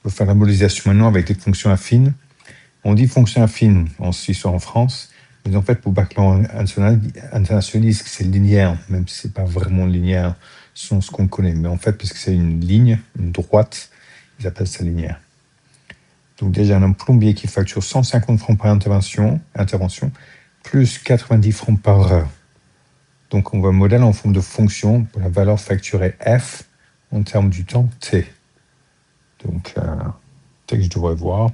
On va faire la modélisation maintenant avec des fonctions affines. On dit fonction affine en Suisse ou en France, mais en fait, pour baccalauréat international, c'est linéaire, même si c'est pas vraiment linéaire selon ce qu'on connaît. Mais en fait, parce que c'est une ligne, une droite, ils appellent ça linéaire. Donc déjà, on a un plombier qui facture 150 francs par intervention, plus 90 francs par heure. Donc on va modèle en forme de fonction pour la valeur facturée f en termes du temps t. Donc, que je devrais voir.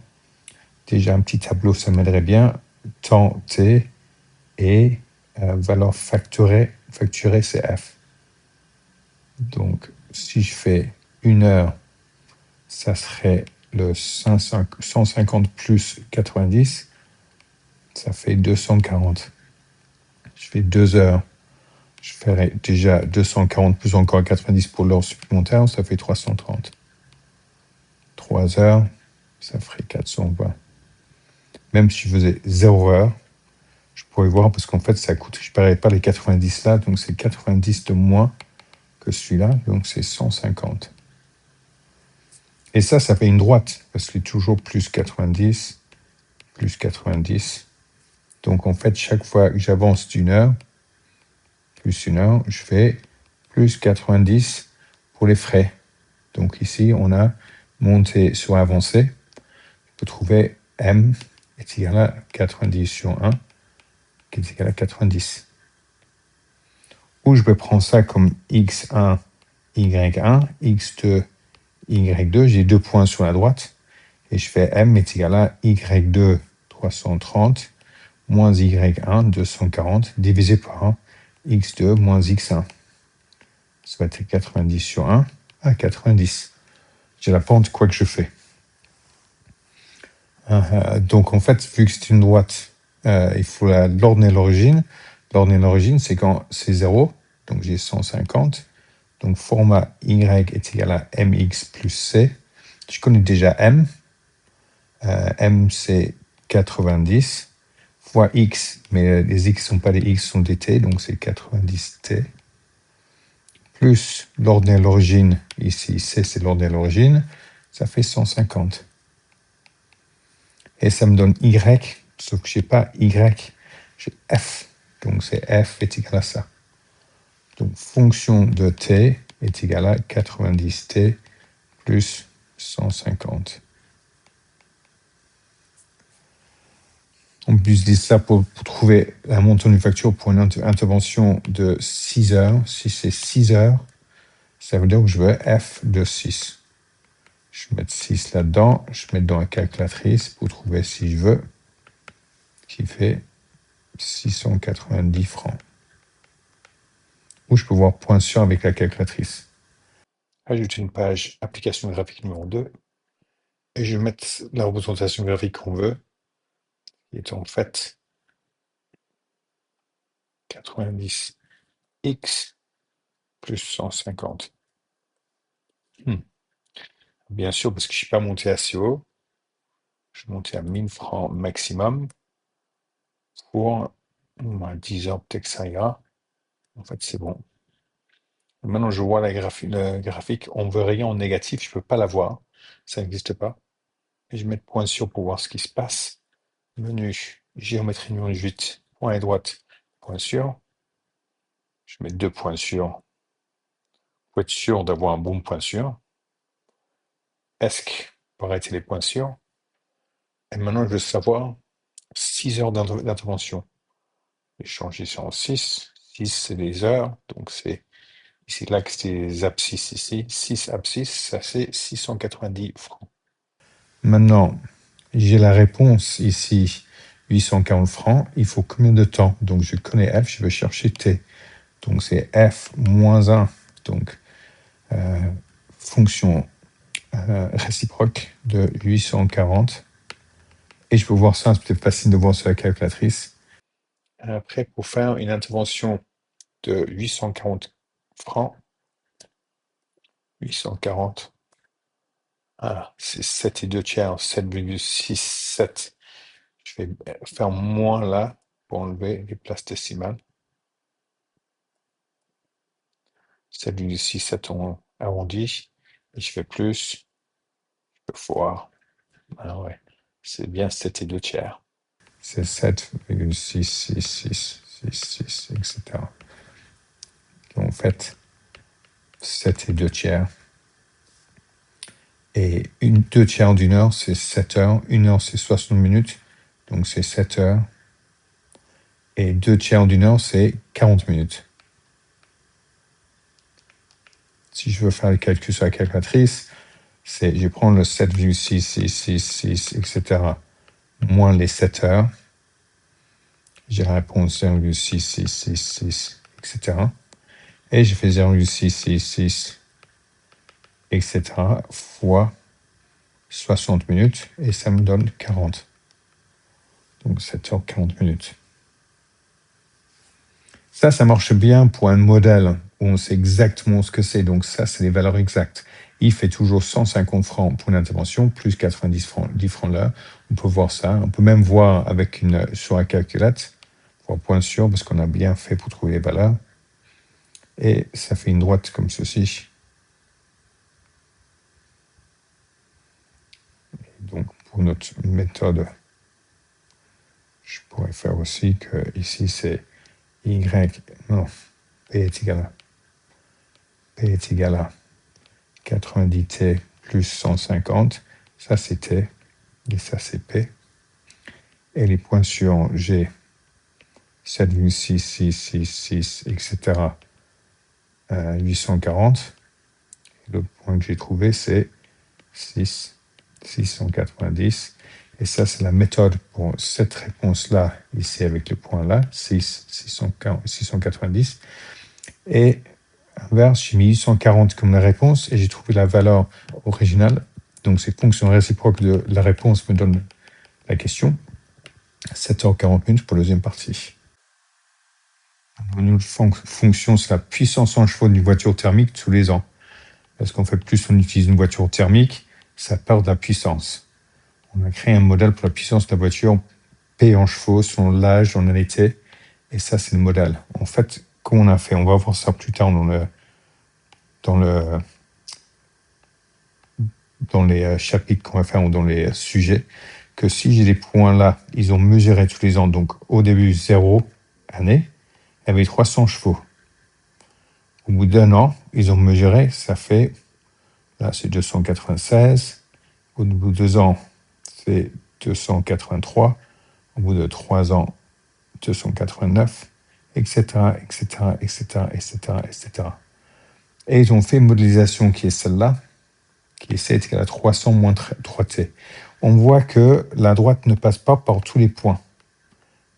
Déjà, un petit tableau, ça m'aiderait bien. Temps t et valeur facturée, c'est f. Donc, si je fais 1 heure, ça serait le 150 plus 90, ça fait 240. Je fais 2 heures, je ferai déjà 240 plus encore 90 pour l'heure supplémentaire, ça fait 330. 3 heures, ça ferait 420. Même si je faisais 0 heure, je pourrais voir, parce qu'en fait, ça coûte, je ne paierai pas les 90 là, donc c'est 90 de moins que celui-là, donc c'est 150. Et ça fait une droite, parce que c'est toujours plus 90, plus 90. Donc en fait, chaque fois que j'avance d'une heure, plus 1 heure, je fais plus 90 pour les frais. Donc ici, on a monté sur avancé. Je peux trouver m est égal à 90 sur 1, qui est égal à 90. Ou je peux prendre ça comme x1, y1, x2, y2. J'ai 2 points sur la droite. Et je fais m est égal à y2, 330, moins y1, 240, divisé par x2 moins x1. Ça va être 90 sur 1 à 90. J'ai la pente quoi que je fais. Donc en fait, vu que c'est une droite, il faut l'ordonnée à l'origine. L'ordonnée à l'origine, c'est quand c'est 0, donc j'ai 150. Donc format y est égal à mx plus c. Je connais déjà m. M c'est 90 fois x, mais les x ne sont pas des x, sont des t, donc c'est 90t. Plus l'ordonnée à l'origine, ici c c'est l'ordonnée à l'origine, ça fait 150. Et ça me donne y, sauf que je n'ai pas y, j'ai f. Donc c'est f est égal à ça. Donc fonction de t est égale à 90t plus 150. On peut utiliser ça pour trouver un montant d'une facture pour une intervention de 6 heures. Si c'est 6 heures, ça veut dire que je veux f de 6. Je vais mettre 6 là-dedans. Je mets dans la calculatrice pour trouver si je veux, qui fait 690 francs. Ou je peux voir point sûr avec la calculatrice. Ajouter une page application graphique numéro 2. Et je vais mettre la représentation graphique qu'on veut, qui est en fait 90x plus 150. Bien sûr, parce que je ne suis pas monté assez haut. Je suis monté à 1000 francs maximum pour 10 heures, peut-être que ça ira. En fait, c'est bon. Maintenant, je vois le graphique. On ne veut rien en négatif. Je ne peux pas la voir. Ça n'existe pas. Et je vais mettre point sur pour voir ce qui se passe. Menu, géométrie numéro 8, point à droite, point sur. Je mets 2 points sur pour être sûr d'avoir un bon point sur. ESC pour arrêter les points sur. Et maintenant, je veux savoir 6 heures d'intervention. Je vais changer ça en 6. 6, c'est les heures. Donc, c'est ici, là, que c'est les abscisses ici. 6 abscisses, ça c'est 690 francs. Maintenant, j'ai la réponse ici, 840 francs. Il faut combien de temps? Donc, je connais f, je vais chercher t. Donc, c'est f moins 1. Donc, fonction réciproque de 840. Et je peux voir ça, c'est peut-être facile de voir sur la calculatrice. Après, pour faire une intervention de 840 francs, 840, ah, c'est 7 et 2 tiers, 7,67. Je vais faire moins là pour enlever les places décimales. 7,67 on arrondi. Et je fais plus. Je voir. Ah ouais, c'est bien 7 et 2 tiers. C'est 7,66666, etc. En fait, 7 et 2 tiers. Et 2 tiers d'une heure, c'est 7 heures. 1 heure, c'est 60 minutes. Donc c'est 7 heures. Et 2 tiers d'une heure, c'est 40 minutes. Si je veux faire le calcul sur la calculatrice, je vais prendre le 7,6666, etc., moins les 7 heures. J'ai la réponse 0,6666, etc. Et je fais 0,666, etc., fois 60 minutes, et ça me donne 40. Donc 7 heures 40 minutes. Ça marche bien pour un modèle où on sait exactement ce que c'est. Donc ça, c'est les valeurs exactes. Il fait toujours 150 francs pour une intervention, plus 90 francs, 10 francs l'heure. On peut voir ça. On peut même voir sur un calculateur, pour un point sûr, parce qu'on a bien fait pour trouver les valeurs. Et ça fait une droite comme ceci. Donc, pour notre méthode, je pourrais faire aussi que ici, c'est Y, non, P est égal à 90T plus 150. Ça, c'est T, et ça, c'est P. Et les points sur G, 7,6666, etc., 840. Et le point que j'ai trouvé, c'est 690. Et ça, c'est la méthode pour cette réponse-là, ici avec le point là, 690. Et inverse, j'ai mis 840 comme la réponse et j'ai trouvé la valeur originale. Donc, cette fonction réciproque de la réponse me donne la question. 7h40 minutes pour la deuxième partie. Une autre fonction, c'est la puissance en chevaux d'une voiture thermique tous les ans. Parce qu'en fait, plus on utilise une voiture thermique, ça perd de la puissance. On a créé un modèle pour la puissance de la voiture, P en chevaux, selon l'âge, en année, et ça, c'est le modèle. En fait, comment on a fait, on va voir ça plus tard dans les chapitres qu'on va faire ou dans les sujets, que si j'ai des points là, ils ont mesuré tous les ans, donc au début 0 année, il y avait 300 chevaux. Au bout d'un an, ils ont mesuré, ça fait, là c'est 296, au bout de 2 ans, c'est 283, au bout de 3 ans, 289, etc., etc., etc., etc., etc. Et ils ont fait une modélisation qui est celle-là, qui est 7 égale à 300 moins 3t. On voit que la droite ne passe pas par tous les points.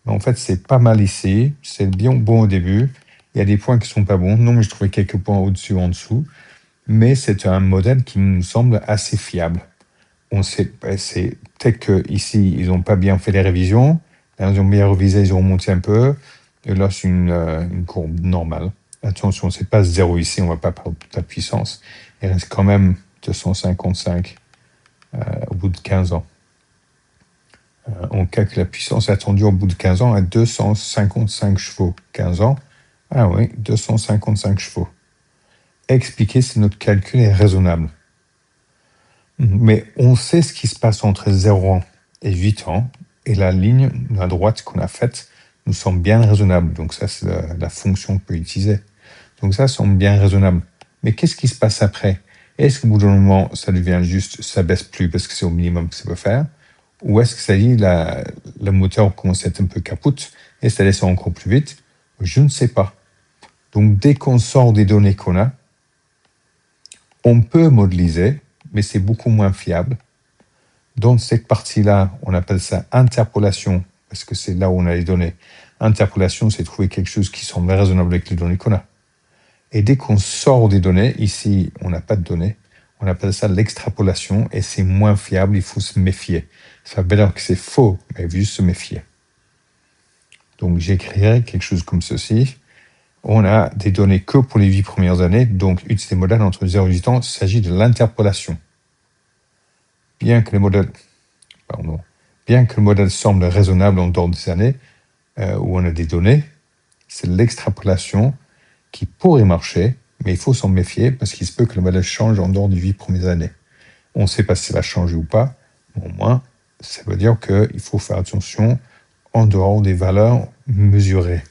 Mais en fait, c'est pas mal ici. C'est bien bon au début. Il y a des points qui sont pas bons. Non, mais je trouvais quelques points au-dessus ou en dessous. Mais c'est un modèle qui nous semble assez fiable. On sait, c'est peut-être qu'ici, ils n'ont pas bien fait les révisions. Là, ils ont bien révisé, ils ont remonté un peu. Et là, c'est une courbe normale. Attention, c'est pas 0 ici, on ne va pas perdre toute la puissance. Il reste quand même 255 au bout de 15 ans. On calcule la puissance attendue au bout de 15 ans à 255 chevaux. 15 ans, ah oui, 255 chevaux. Expliquer si notre calcul est raisonnable. Mais on sait ce qui se passe entre 0 ans et 8 ans, et la ligne à droite qu'on a faite nous semble bien raisonnable. Donc ça, c'est la fonction qu'on peut utiliser. Donc ça semble bien raisonnable. Mais qu'est-ce qui se passe après? Est-ce qu'au bout d'un moment, ça devient juste, ça baisse plus parce que c'est au minimum que ça peut faire? Ou est-ce que ça dit, le moteur commence à être un peu capote et ça descend encore plus vite? Je ne sais pas. Donc dès qu'on sort des données qu'on a, on peut modéliser, mais c'est beaucoup moins fiable. Dans cette partie-là, on appelle ça interpolation, parce que c'est là où on a les données. Interpolation, c'est trouver quelque chose qui semble raisonnable avec les données qu'on a. Et dès qu'on sort des données, ici, on n'a pas de données, on appelle ça l'extrapolation, et c'est moins fiable, il faut se méfier. Ça veut dire que c'est faux, mais il faut juste se méfier. Donc j'écrirai quelque chose comme ceci. On a des données que pour les 8 premières années, donc utiliser des modèles entre 0 et 8 ans, il s'agit de l'interpolation. Bien que le modèle semble raisonnable en dehors des années où on a des données, c'est l'extrapolation qui pourrait marcher, mais il faut s'en méfier parce qu'il se peut que le modèle change en dehors des 8 premières années. On ne sait pas si ça va changer ou pas, mais au moins, ça veut dire qu'il faut faire attention en dehors des valeurs mesurées.